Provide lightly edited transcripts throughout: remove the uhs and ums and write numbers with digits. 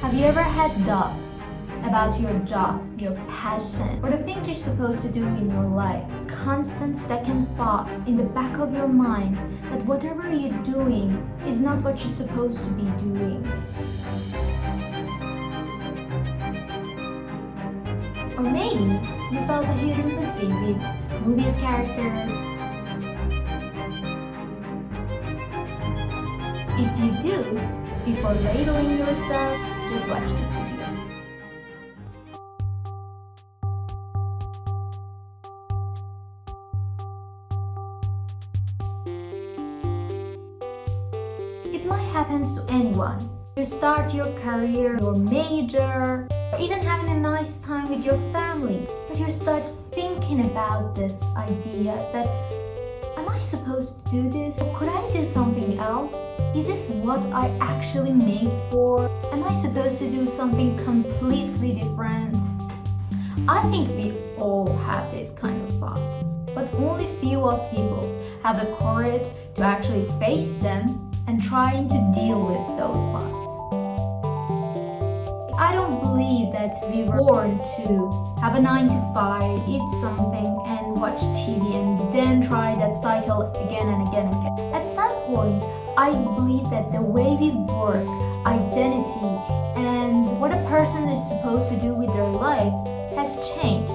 Have you ever had doubts about your job, your passion, or the things you're supposed to do in your life? Constant second thought in the back of your mind that whatever you're doing is not what you're supposed to be doing. Or maybe you felt a huge empathy with movies characters. If you do, before labeling yourself, just watch this video. It might happen to anyone. You start your career, your major, or even having a nice time with your family, but you start thinking about this idea that, am I supposed to do this? Or could I do something else? Is this what I actually made for? Am I supposed to do something completely different? I think we all have this kind of thoughts, but only few of people have the courage to actually face them and trying to deal with those thoughts. I don't believe that we were born to have a 9 to 5, eat something and watch TV and then try that cycle again and again and again. At some point, I believe that the way we work, identity, and what a person is supposed to do with their lives has changed.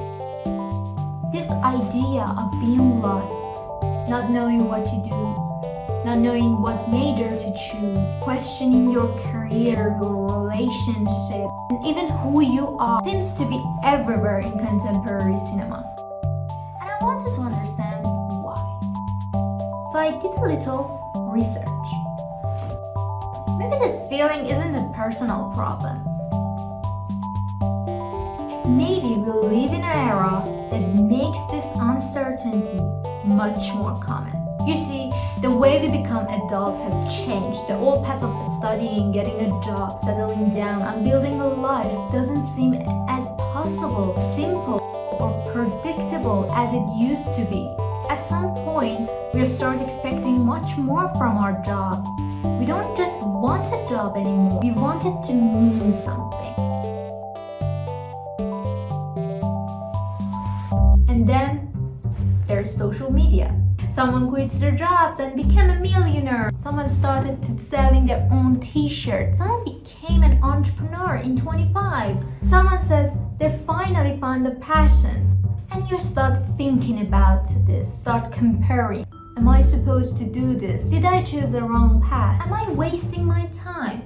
This idea of being lost, not knowing what to do, not knowing what major to choose, questioning your career, your relationship, and even who you are seems to be everywhere in contemporary cinema. And I wanted to understand why. So I did a little research. Maybe this feeling isn't a personal problem. Maybe we live in an era that makes this uncertainty much more common. You see, the way we become adults has changed. The old path of studying, getting a job, settling down, and building a life doesn't seem as possible, simple, or predictable as it used to be. At some point, we start expecting much more from our jobs. We don't just want a job anymore. We want it to mean something. And then there's social media. Someone quits their jobs and became a millionaire. Someone started selling their own t-shirts. Someone became an entrepreneur in 25. Someone says they finally found a passion. And you start thinking about this, start comparing. Am I supposed to do this? Did I choose the wrong path? Am I wasting my time?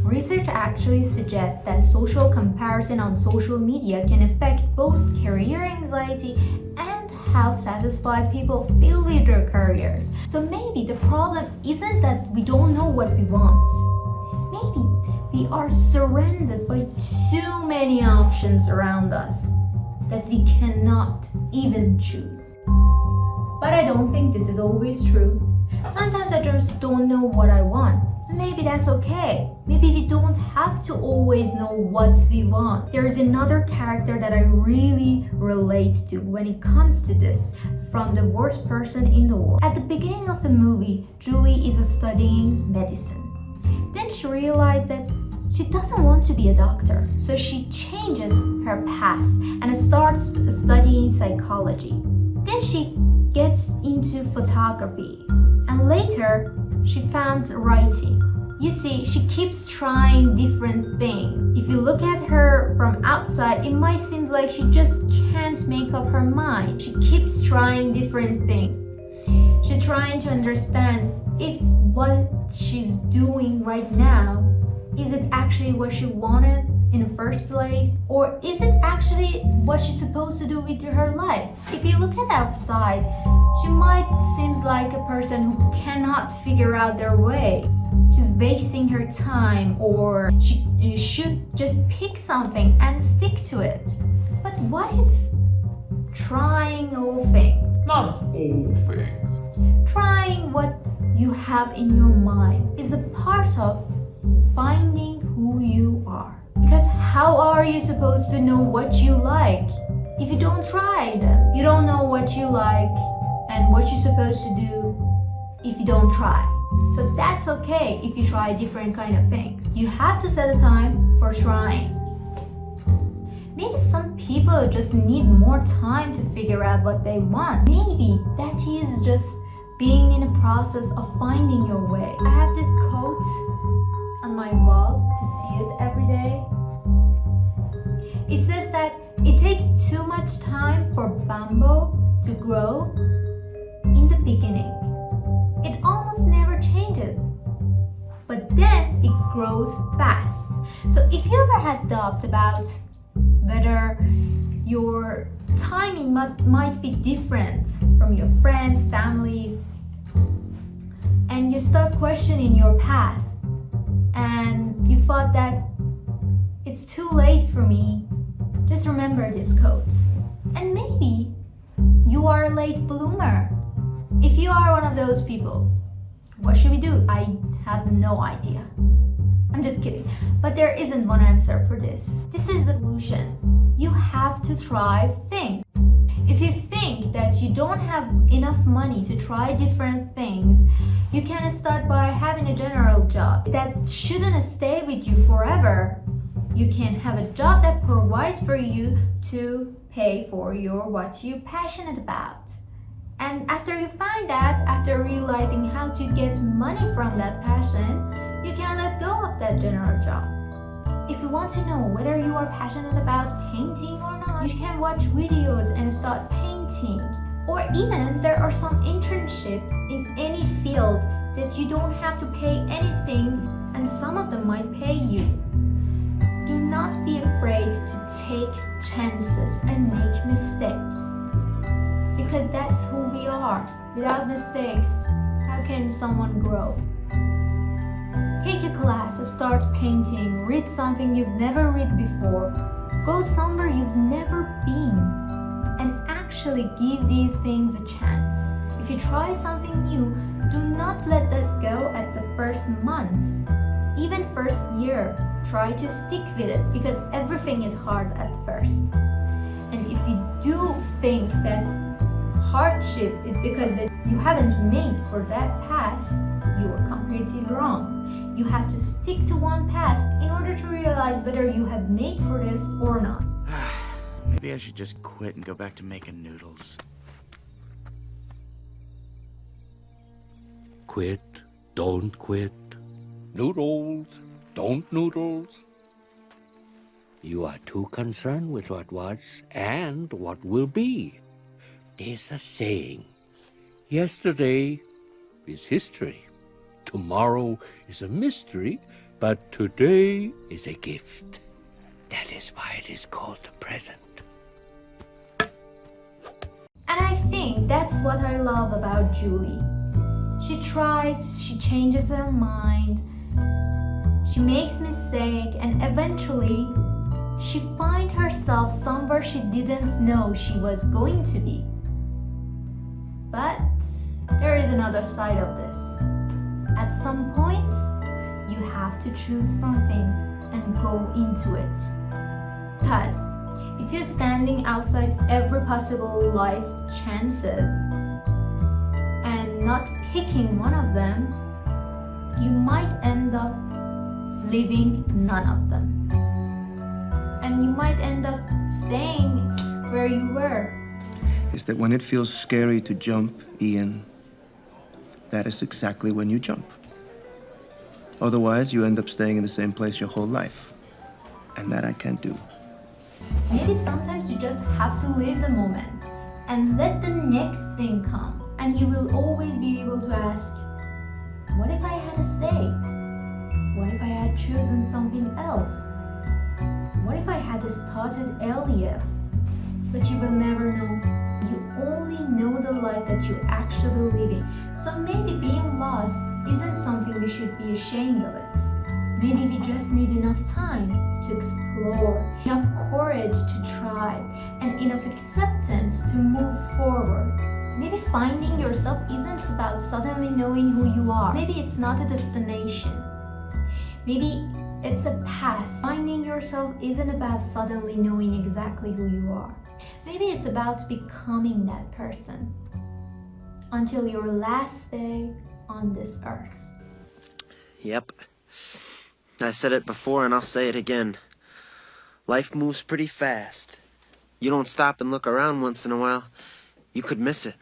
Research actually suggests that social comparison on social media can affect both career anxiety and how satisfied people feel with their careers. So maybe the problem isn't that we don't know what we want. Maybe we are surrounded by too many options around us that we cannot even choose. But I don't think this is always true. Sometimes I just don't know what I want. Maybe that's okay. Maybe we don't have to always know what we want. There is another character that I really relate to when it comes to this, from the worst person in the world. At the beginning of the movie, Julie is studying medicine. Then she realized that she doesn't want to be a doctor. So she changes her path and starts studying psychology. Then she gets into photography. And later, she finds writing. You see, she keeps trying different things. If you look at her from outside, it might seem like she just can't make up her mind. She keeps trying different things. She's trying to understand if what she's doing right now, is it actually what she wanted in the first place? Or is it actually what she's supposed to do with her life? If you look at outside, she might seem like a person who cannot figure out their way. She's wasting her time, or she should just pick something and stick to it. But what if trying all things? Not all things. Trying what you have in your mind is a part of finding who you are. Because how are you supposed to know what you like if you don't try them? You don't know what you like and what you're supposed to do if you don't try. So that's okay if you try different kind of things. You have to set a time for for trying. Maybe some people just need more time to figure out what they want. Maybe that is just being in a process of finding your way. I have this quote on my wall to see it every day. It says that it takes too much time for bamboo to grow in the beginning. It almost never changes, but then it grows fast. So if you ever had doubt about whether your timing might be different from your friends, family, and you start questioning your past, and you thought that it's too late for me, just remember this quote. And maybe you are a late bloomer. If you are one of those people, what should we do? I have no idea. I'm just kidding. But there isn't one answer for this. This is the solution. You have to try things. If you think that you don't have enough money to try different things, you can start by having a general job. That shouldn't stay with you forever. You can have a job that provides for you to pay for what you're passionate about. And after you find that, after realizing how to get money from that passion, you can let go of that general job. If you want to know whether you are passionate about painting or not, you can watch videos and start painting. Or even there are some internships in any field that you don't have to pay anything, and some of them might pay you. Do not be afraid to take chances and make mistakes, because that's who we are. Without mistakes, how can someone grow? Take a class, start painting, read something you've never read before, go somewhere you've never been, and actually give these things a chance. If you try something new, do not let that go at the first months, even first year. Try to stick with it, because everything is hard at first. And if you do think that hardship is because that you haven't made for that path, you are completely wrong. You have to stick to one path in order to realize whether you have made for this or not. Maybe I should just quit and go back to making noodles. Quit, don't quit. Noodles, don't noodles. You are too concerned with what was and what will be. There's a saying, yesterday is history, tomorrow is a mystery, but today is a gift. That is why it is called the present. And I think that's what I love about Julie. She tries, she changes her mind, she makes mistakes, and eventually she finds herself somewhere she didn't know she was going to be. But there is another side of this. At some point, you have to choose something and go into it. Because if you're standing outside every possible life chances and not picking one of them, you might end up living none of them. And you might end up staying where you were. Is that when it feels scary to jump, Ian, that is exactly when you jump. Otherwise, you end up staying in the same place your whole life. And that I can't do. Maybe sometimes you just have to live the moment and let the next thing come. And you will always be able to ask, what if I had stayed? What if I had chosen something else? What if I had started earlier? But you will never know. You only know the life that you're actually living. So maybe being lost isn't something we should be ashamed of it. Maybe we just need enough time to explore, enough courage to try, and enough acceptance to move forward. Maybe finding yourself isn't about suddenly knowing who you are. Maybe it's not a destination. Maybe it's a path. Finding yourself isn't about suddenly knowing exactly who you are. Maybe it's about becoming that person until your last day on this earth. Yep. I said it before and I'll say it again. Life moves pretty fast. You don't stop and look around once in a while, you could miss it.